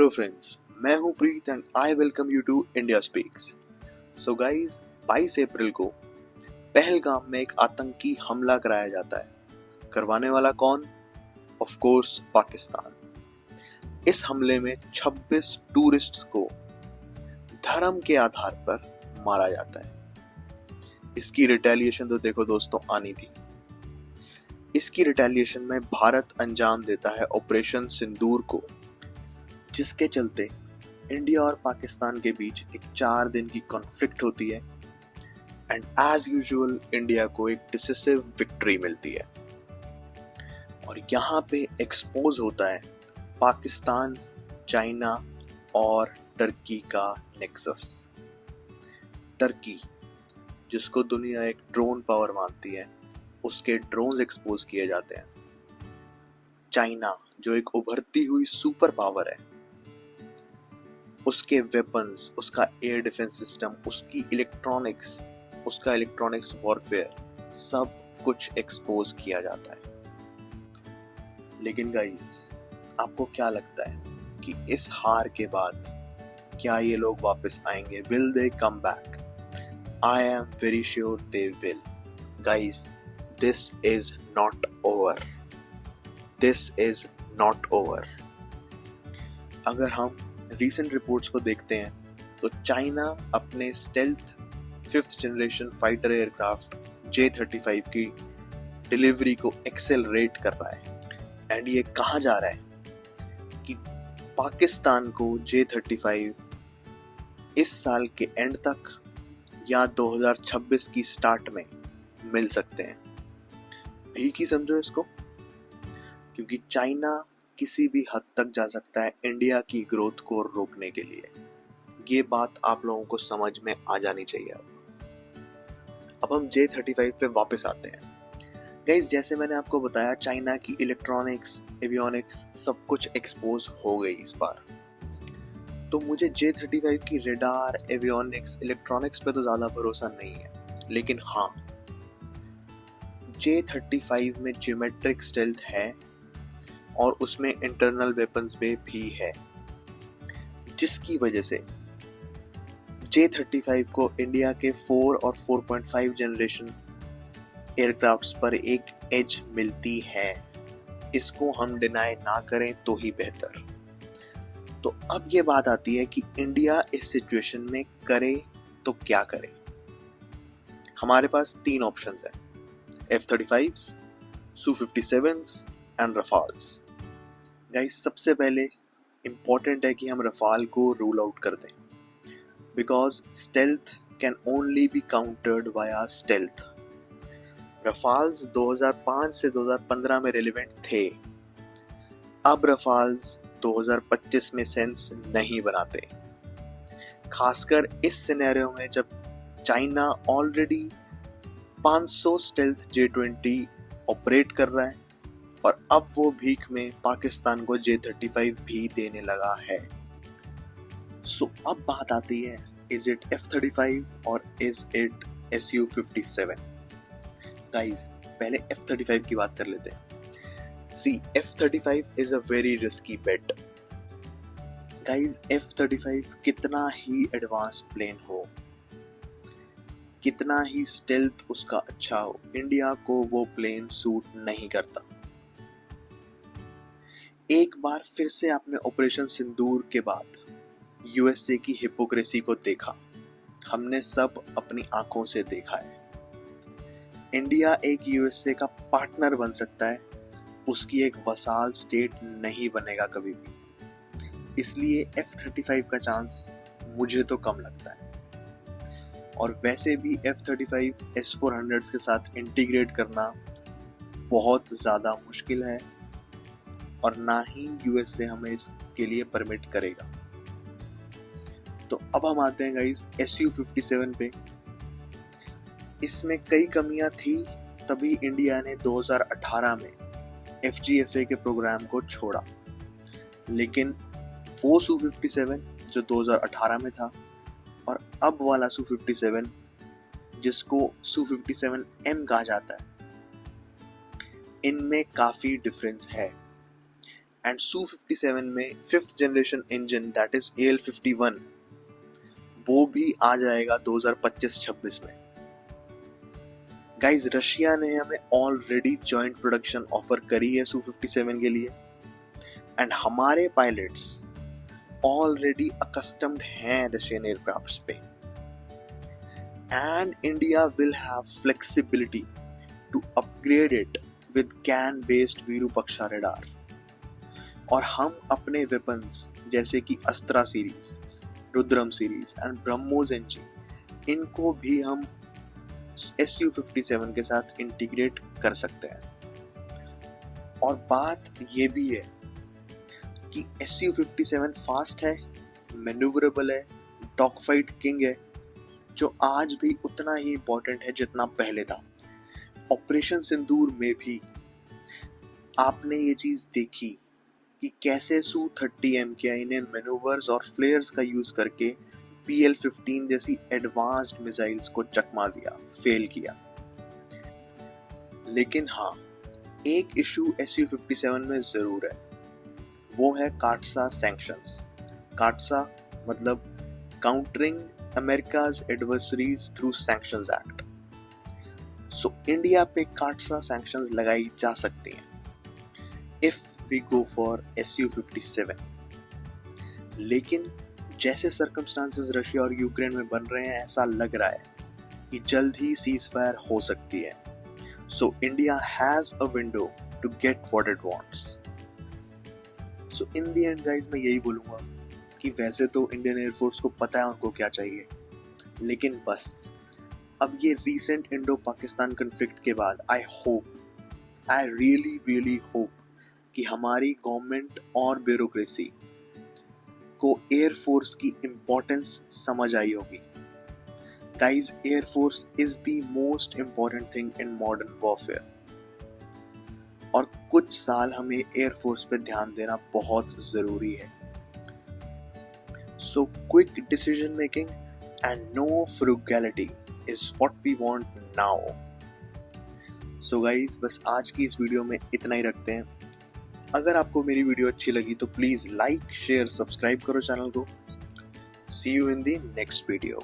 Hello friends, मैं हूं Preet and I welcome you to India Speaks. So guys, 22 अप्रैल को पहलगाम में एक आतंकी हमला कराया जाता है। करवाने वाला कौन? Of course Pakistan. इस हमले में 26 टूरिस्ट्स को धर्म के आधार पर मारा जाता है। इसकी रिटेलिएशन तो देखो दोस्तों आनी थी। इसकी रिटेलिएशन में भारत अंजाम देता है ऑपरेशन सिंदूर को, जिसके चलते इंडिया और पाकिस्तान के बीच एक 4 दिन की कॉन्फ्लिक्ट होती है एंड एज यूजुअल इंडिया को एक डिसिसिव विक्ट्री मिलती है। और यहाँ पे एक्सपोज होता है पाकिस्तान, चाइना और टर्की का नेक्सस। टर्की, जिसको दुनिया एक ड्रोन पावर मानती है, उसके ड्रोन्स एक्सपोज किए जाते हैं। चाइना, जो एक उभरती हुई सुपर पावर है, उसके वेपन्स, उसका एयर डिफेंस सिस्टम, उसका इलेक्ट्रॉनिक्स वॉरफेयर, सब कुछ एक्सपोज किया जाता है। लेकिन गाइस, आपको क्या लगता है कि इस हार के बाद क्या ये लोग वापस आएंगे? Will they come back? I am very sure they will. Guys, this is not over. This is not over. अगर हम रीसेंट रिपोर्ट्स को देखते हैं तो चाइना अपने stealth 5th generation fighter aircraft J-35 की डिलीवरी को एक्सेलरेट कर रहा है। एंड ये कहा जा रहा है कि पाकिस्तान को J-35 इस साल के एंड तक या 2026 की स्टार्ट में मिल सकते हैं। भी की समझो इसको, क्योंकि चाइना किसी भी हद तक जा सकता है इंडिया की ग्रोथ को रोकने के लिए। ये बात आप लोगों को समझ में आ जानी चाहिए। अब हम J-35 पे वापस आते हैं। गाइस, जैसे मैंने आपको बताया, चाइना की इलेक्ट्रॉनिक्स, एवियोनिक्स सब कुछ एक्सपोज हो गई इस बार। तो मुझे J-35 की रेडार, एवियोनिक्स, इलेक्ट्रॉनिक्स पे तो ज्यादा भरोसा नहीं है। लेकिन हाँ, J-35 में ज्योमेट्रिक स्टेल्थ है और उसमें इंटरनल वेपन्स भी है, जिसकी वजह से J-35 को इंडिया के 4 और 4.5 जनरेशन एयरक्राफ्ट्स पर एक एज मिलती है। इसको हम डिनाई ना करें तो ही बेहतर। तो अब ये बात आती है कि इंडिया इस सिचुएशन में करे तो क्या करे। हमारे पास 3 ऑप्शंस हैं: F-35s, Su-57s एंड रफाल्स। गाइस, सबसे पहले इंपॉर्टेंट है कि हम रफाल को रूल आउट कर दें, because stealth can only be countered via stealth. Rafales 2005 से 2015 में रेलेवेंट थे। अब रफाल्स 2025 में सेंस नहीं बनाते, खासकर इस सिनेरियो में जब China already 500 stealth J-20 operate कर रहा है और अब वो भीख में पाकिस्तान को J-35 भी देने लगा है। सो अब बात आती है, इज इट F-35 और इज इट Su-57? गाइस, पहले F-35 की बात कर लेते हैं। See, F-35 is a very risky bet. Guys, F-35 कितना ही एडवांस प्लेन हो, कितना ही स्टेल्थ उसका अच्छा हो, इंडिया को वो प्लेन सूट नहीं करता। एक बार फिर से आपने ऑपरेशन सिंदूर के बाद यूएसए की हिपोक्रेसी को देखा। हमने सब अपनी आंखों से देखा है। इंडिया एक यूएसए का पार्टनर बन सकता है, उसकी एक वसाल स्टेट नहीं बनेगा कभी भी। इसलिए F-35 का चांस मुझे तो कम लगता है। और वैसे भी F-35 S-400 के साथ इंटीग्रेट करना बहुत ज्यादा मुश्किल है और ना ही यूएसए हमें इसके लिए परमिट करेगा। तो अब हम आते हैं गाइस Su-57 पे। इसमें कई कमियां थी, तभी इंडिया ने 2018 में FGFA के प्रोग्राम को छोड़ा। लेकिन वो Su-57 जो 2018 में था और अब वाला Su-57 जिसको Su-57M कहा जाता है, इनमें काफी डिफरेंस है। एंड Su-57 में 5th generation engine that is AL-51 वो भी आ जाएगा 2025-26 में। गाइज रशिया ने हमें ऑलरेडी जॉइंट प्रोडक्शन ऑफर करी है Su-57 के लिए एंड हमारे पायलट्स ऑलरेडी अकस्टम्ड हैं रशियन एयरक्राफ्ट्स पे and India will have flexibility to upgrade it with GaN based Virupaksha radar और हम अपने वेपन्स जैसे कि Astra series, Rudram series and BrahMos NG इनको भी हम Su-57 के साथ इंटीग्रेट कर सकते हैं। और बात ये भी है कि Su-57 फास्ट है, मैन्यूवरेबल है, डॉग फाइट किंग है, जो आज भी उतना ही इंपॉर्टेंट है जितना पहले था। ऑपरेशन सिंदूर में भी आपने ये चीज देखी कि कैसे Su-30M ने मैनूवर्स और फ्लेयर्स का यूज करके PL-15 जैसी एडवांस्ड मिसाइल्स को चकमा दिया, फेल किया। लेकिन हाँ, एक इशू Su-57 में जरूर है, वो है काटसा सैंक्शंस। काटसा मतलब countering America's adversaries through sanctions act. So India पे काटसा सैंक्शंस लगाई जा सकती हैं if we go for Su-57। लेकिन जैसे सर्कमस्टांसेस रशिया और यूक्रेन में बन रहे हैं, ऐसा लग रहा है कि जल्द ही सीज फायर हो सकती है। So India has a window to get what it wants. So in the end guys मैं यही बोलूंगा कि वैसे तो इंडियन एयरफोर्स को पता है उनको क्या चाहिए, लेकिन बस अब ये रीसेंट इंडो पाकिस्तान कन्फ्लिक्ट के बाद आई रियली होप कि हमारी गवर्नमेंट और ब्यूरोक्रेसी को एयरफोर्स की इंपॉर्टेंस समझ आई होगी। Guys, air force is the most important thing in modern warfare और कुछ साल हमें एयरफोर्स पे ध्यान देना बहुत जरूरी है। So quick decision making and no frugality is what we want now. So guys, बस आज की इस वीडियो में इतना ही रखते हैं। अगर आपको मेरी वीडियो अच्छी लगी तो प्लीज लाइक, शेयर, सब्सक्राइब करो चैनल को। See you in the next video.